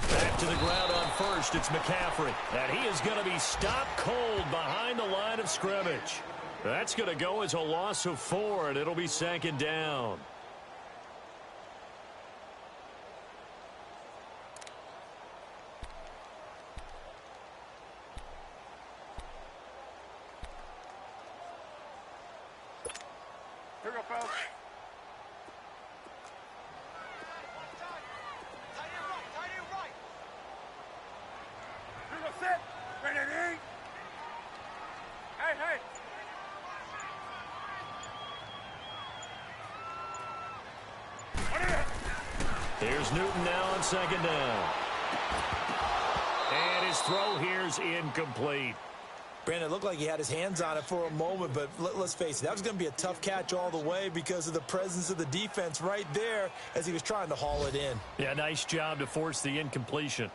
Back to the ground on first. It's McCaffrey. And he is going to be stopped cold behind the line of scrimmage. That's going to go as a loss of 4, and it'll be 2nd down. Here we go, fellas. Here we go, sit. Ready to eat. Hey. Here's Newton now on 2nd down. And his throw here's incomplete. Brandon, it looked like he had his hands on it for a moment, but let's face it, that was going to be a tough catch all the way because of the presence of the defense right there as he was trying to haul it in. Yeah, nice job to force the incompletion.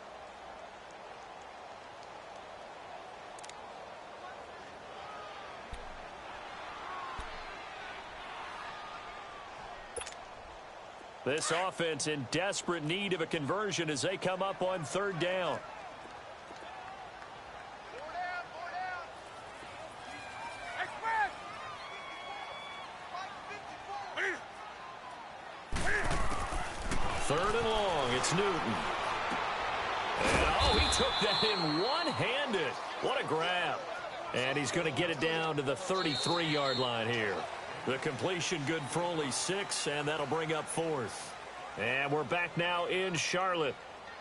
This offense in desperate need of a conversion as they come up on 3rd down. Third and long, it's Newton. And, oh, he took that in one-handed. What a grab. And he's going to get it down to the 33-yard line here. The completion good for only 6, and that'll bring up 4th. And we're back now in Charlotte.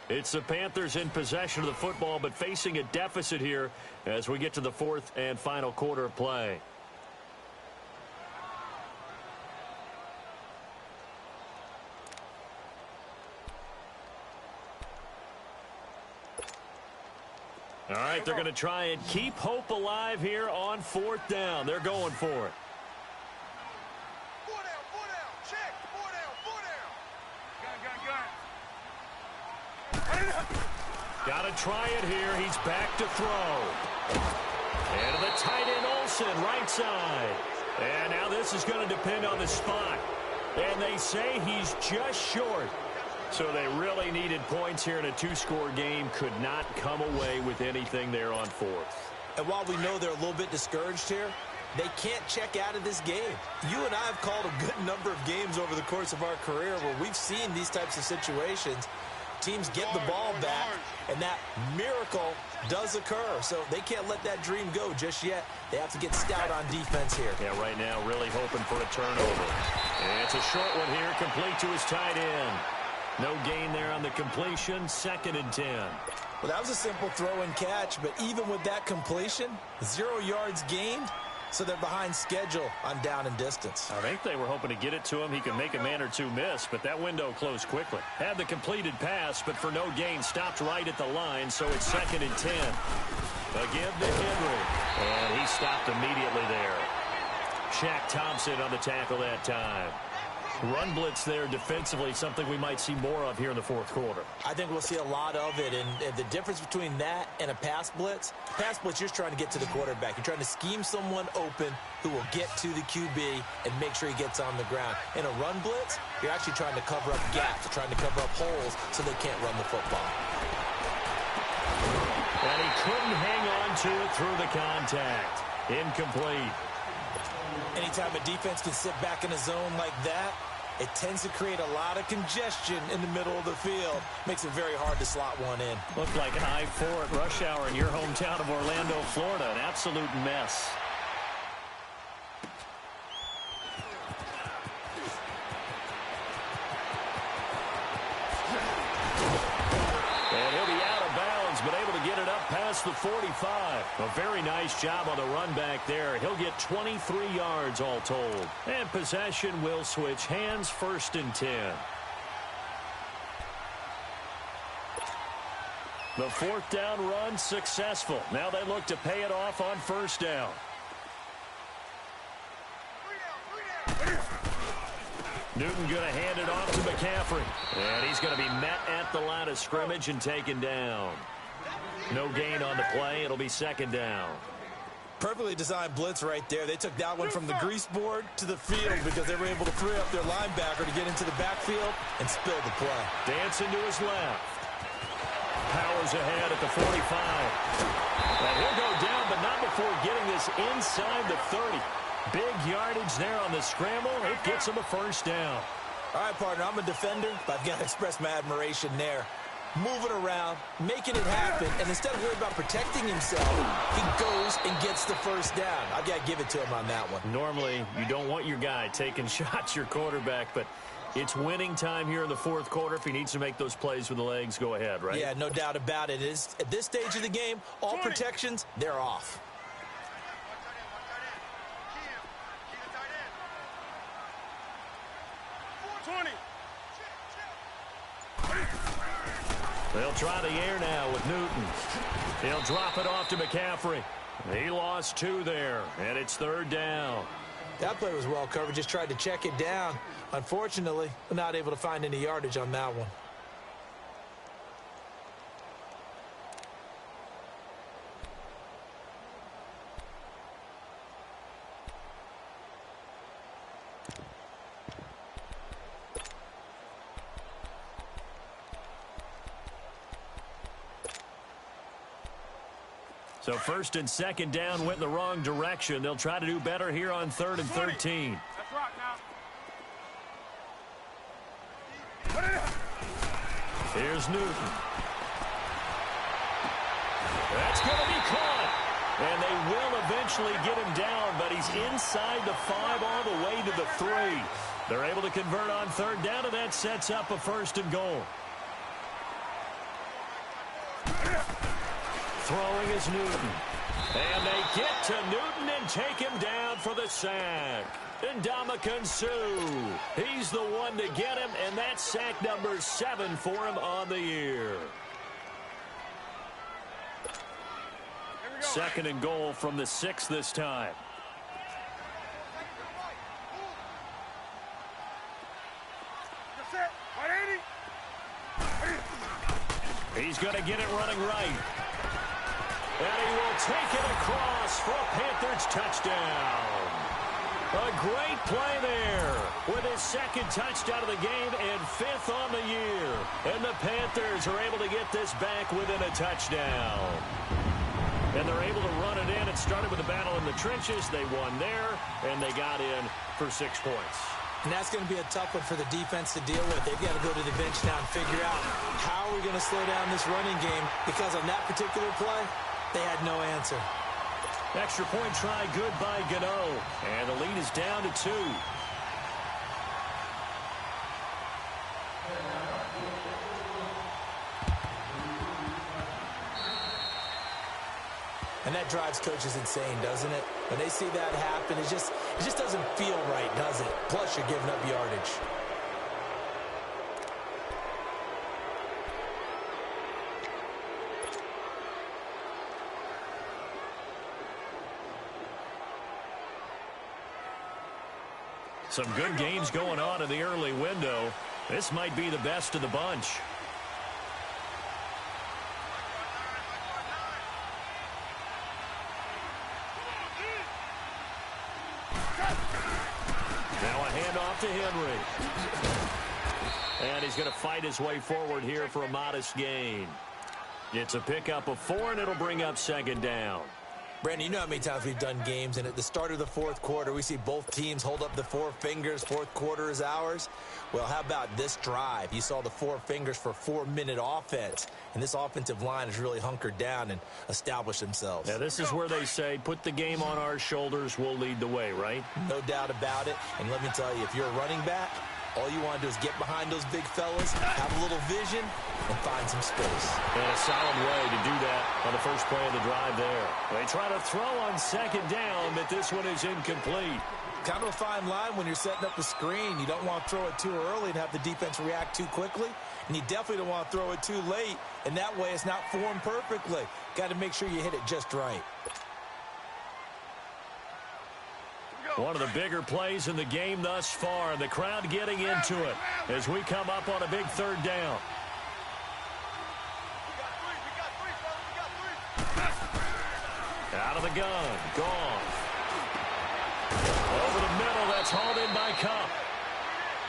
It's the Panthers in possession of the football, but facing a deficit here as we get to the 4th and final quarter of play. All right, they're going to try and keep hope alive here on 4th down. They're going for it. 4 down, check, 4 down. Gun. Got to try it here. He's back to throw. And to the tight end, Olsen, right side. And now this is going to depend on the spot. And they say he's just short. So they really needed points here in a 2-score game. Could not come away with anything there on 4th. And while we know they're a little bit discouraged here, they can't check out of this game. You and I have called a good number of games over the course of our career where we've seen these types of situations. Teams get the ball back, and that miracle does occur. So they can't let that dream go just yet. They have to get stout on defense here. Yeah, right now really hoping for a turnover. And it's a short one here, complete to his tight end. No gain there on the completion, 2nd and 10. Well, that was a simple throw and catch, but even with that completion, 0 yards gained, So they're behind schedule on down and distance. I think they were hoping to get it to him. He could make a man or two miss, but that window closed quickly. Had the completed pass, but for no gain, stopped right at the line, so it's 2nd and 10. Again to Henry, and he stopped immediately there. Shaq Thompson on the tackle that time. Run blitz there defensively, something we might see more of here in the 4th quarter. I think we'll see a lot of it, and the difference between that and a pass blitz, you're just trying to get to the quarterback. You're trying to scheme someone open who will get to the QB and make sure he gets on the ground. In a run blitz, you're actually trying to cover up gaps, trying to cover up holes so they can't run the football. And he couldn't hang on to it through the contact. Incomplete. Anytime a defense can sit back in a zone like that, it tends to create a lot of congestion in the middle of the field. Makes it very hard to slot one in. Looked like an I-4 at rush hour in your hometown of Orlando, Florida. An absolute mess. And he'll be out of bounds, but able to get it up past the 45. A very nice job on the run back there. He'll get 23 yards all told. And possession will switch hands, 1st and 10. The 4th down run successful. Now they look to pay it off on 1st down. Newton going to hand it off to McCaffrey. And he's going to be met at the line of scrimmage and taken down. No gain on the play. It'll be 2nd down. Perfectly designed blitz right there. They took that one from the grease board to the field because they were able to free up their linebacker to get into the backfield and spill the play. Dancing to his left. Powers ahead at the 45. And he'll go down, but not before getting this inside the 30. Big yardage there on the scramble. It gets him a 1st down. All right, partner, I'm a defender, but I've got to express my admiration there. Moving around, making it happen, and instead of worrying about protecting himself, he goes and gets the 1st down. I've got to give it to him on that one. Normally, you don't want your guy taking shots, your quarterback, but it's winning time here in the 4th quarter. If he needs to make those plays with the legs, go ahead, right? Yeah, no doubt about it. At this stage of the game, all protections, they're off. They'll try the air now with Newton. He'll drop it off to McCaffrey. He lost 2 there, and it's 3rd down. That play was well covered. Just tried to check it down. Unfortunately, not able to find any yardage on that one. So 1st and 2nd down went in the wrong direction. They'll try to do better here on 3rd and 13. That's right now. Here's Newton. That's going to be caught. And they will eventually get him down, but he's inside the 5 all the way to the 3. They're able to convert on 3rd down, and that sets up a 1st and goal. Throwing is Newton. And they get to Newton and take him down for the sack. And Ndamukong Suh, he's the one to get him, and that's sack number 7 for him on the year. 2nd and goal from the 6 this time. He's going to get it running right. And he will take it across for a Panthers touchdown. A great play there with his 2nd touchdown of the game and 5th on the year. And the Panthers are able to get this back within a touchdown. And they're able to run it in. It started with a battle in the trenches. They won there, and they got in for 6 points. And that's going to be a tough one for the defense to deal with. They've got to go to the bench now and figure out how are we going to slow down this running game, because on that particular play, they had no answer. Extra point try good by Gano. And the lead is down to 2. And that drives coaches insane, doesn't it? When they see that happen, it just doesn't feel right, does it? Plus, you're giving up yardage. Some good games going on in the early window. This might be the best of the bunch. Now a handoff to Henry. And he's going to fight his way forward here for a modest gain. It's a pickup of 4, and it'll bring up second down. Brandon, you know how many times we've done games, and at the start of the fourth quarter, we see both teams hold up the 4 fingers. Fourth quarter is ours. Well, how about this drive? You saw the 4 fingers for 4-minute offense, and this offensive line has really hunkered down and established themselves. Now, this is where they say, put the game on our shoulders, we'll lead the way, right? No doubt about it. And let me tell you, if you're a running back, all you want to do is get behind those big fellas, have a little vision, and find some space. And a solid way to do that on the first play of the drive there. They try to throw on second down, but this one is incomplete. Kind of a fine line when you're setting up the screen. You don't want to throw it too early and have the defense react too quickly. And you definitely don't want to throw it too late. And that way it's not formed perfectly. Got to make sure you hit it just right. One of the bigger plays in the game thus far. The crowd getting into it as we come up on a big third down. Out of the gun. Gone. Over the middle. That's hauled in by Cup.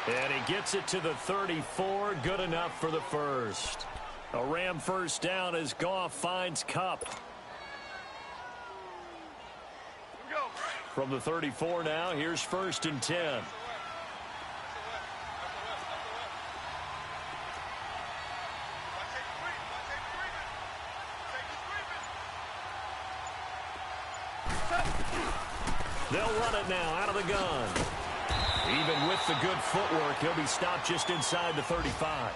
And he gets it to the 34. Good enough for the first. A Ram first down as Goff finds Cup. From the 34 now, here's 1st and 10. They'll run it now out of the gun. Even with the good footwork, he'll be stopped just inside the 35.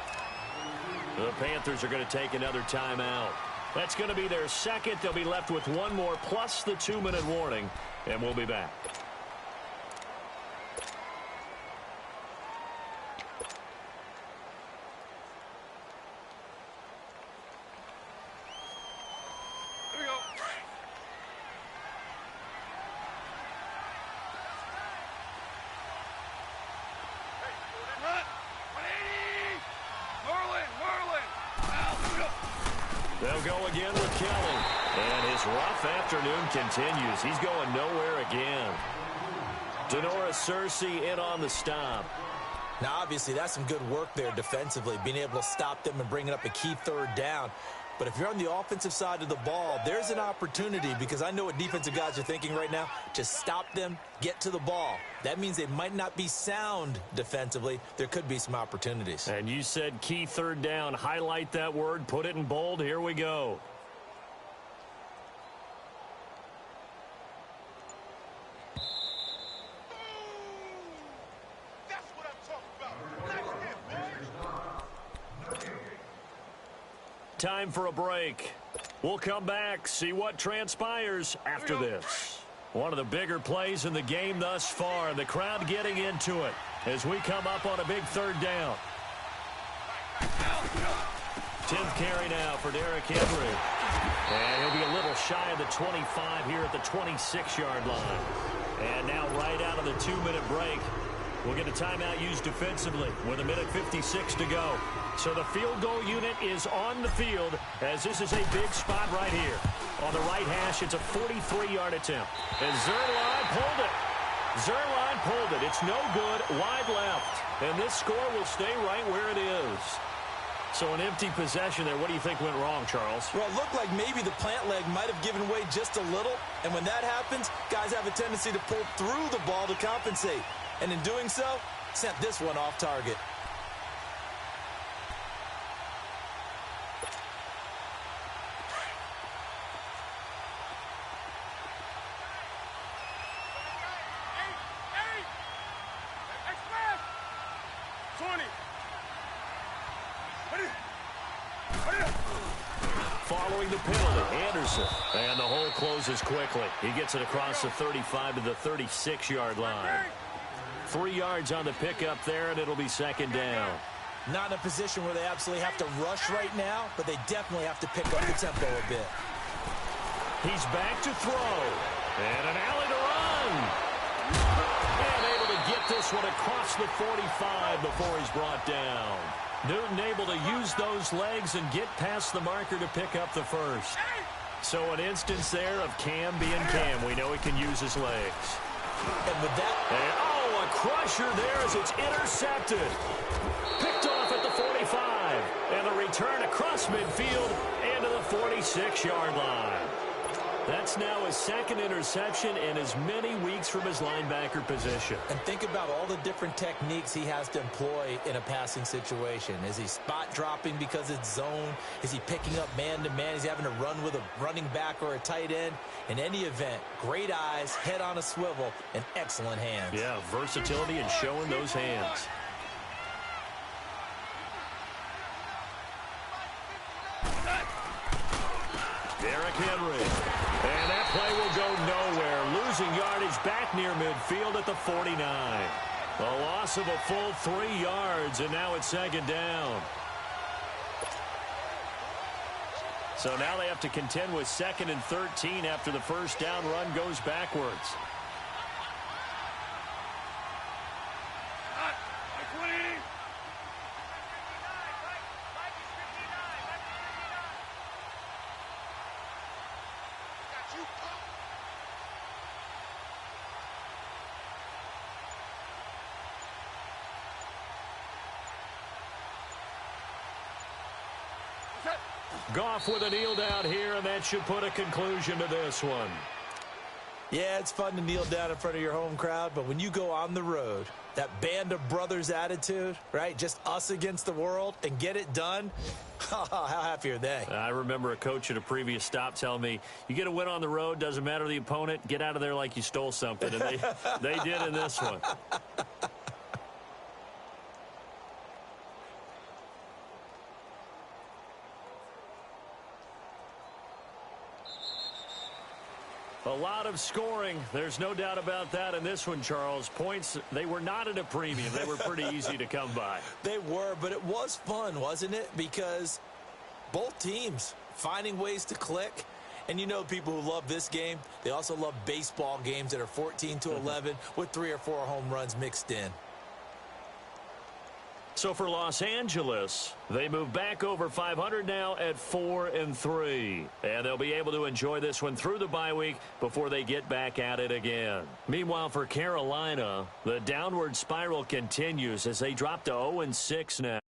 The Panthers are going to take another timeout. That's going to be their second. They'll be left with one more plus the 2-minute warning, and we'll be back. Here we go. They'll go again with Kelly. And his rough afternoon continues. He's going nowhere again. Denora Cersei in on the stop. Now, obviously, that's some good work there defensively, being able to stop them and bringing up a key third down. But if you're on the offensive side of the ball, there's an opportunity, because I know what defensive guys are thinking right now. Just stop them, get to the ball. That means they might not be sound defensively. There could be some opportunities. And you said key third down. Highlight that word. Put it in bold. Here we go. That's what I'm talking about. Nice hit, boys. Time for a break. We'll come back, see what transpires after this. One of the bigger plays in the game thus far. The crowd getting into it as we come up on a big third down. 10th carry now for Derrick Henry. And he'll be a little shy of the 25 here at the 26-yard line. And now right out of the 2-minute break, we'll get a timeout used defensively with 1:56 to go. So the field goal unit is on the field as this is a big spot right here. On the right hash, it's a 43-yard attempt. And Zuerlein pulled it. Zuerlein pulled it. It's no good. Wide left. And this score will stay right where it is. So an empty possession there. What do you think went wrong, Charles? Well, it looked like maybe the plant leg might have given way just a little. And when that happens, guys have a tendency to pull through the ball to compensate. And in doing so, sent this one off target. Express. 20. following the penalty. Anderson. And the hole closes quickly. He gets it across the 35 to the 36-yard line. 3 yards on the pickup there, and it'll be second down. Not in a position where they absolutely have to rush right now, but they definitely have to pick up the tempo a bit. He's back to throw. And an alley to run. And able to get this one across the 45 before he's brought down. Newton able to use those legs and get past the marker to pick up the first. So an instance there of Cam being Cam. We know he can use his legs. And with that... a crusher there as it's intercepted. Picked off at the 45. And a return across midfield into the 46-yard line. That's now his second interception in as many weeks from his linebacker position. And think about all the different techniques he has to employ in a passing situation. Is he spot dropping because it's zone? Is he picking up man-to-man? Is he having to run with a running back or a tight end? In any event, great eyes, head on a swivel, and excellent hands. Yeah, versatility and showing those hands. Derrick Henry. And that play will go nowhere. Losing yardage back near midfield at the 49. A loss of a full 3 yards, and now it's second down. So now they have to contend with 2nd and 13 after the first down run goes backwards. Goff with a kneel down here, and that should put a conclusion to this one. Yeah, it's fun to kneel down in front of your home crowd, but when you go on the road, that band of brothers attitude, right? Just us against the world and get it done. How happy are they? I remember a coach at a previous stop telling me, you get a win on the road, doesn't matter the opponent, get out of there like you stole something. And they did in this one. A lot of scoring. There's no doubt about that in this one, Charles. Points, they were not at a premium. They were pretty easy to come by. They were, but it was fun, wasn't it? Because both teams finding ways to click. And you know people who love this game, they also love baseball games that are 14-11 with 3 or 4 home runs mixed in. So for Los Angeles, they move back over 500 now at 4-3. And they'll be able to enjoy this one through the bye week before they get back at it again. Meanwhile, for Carolina, the downward spiral continues as they drop to 0-6 now.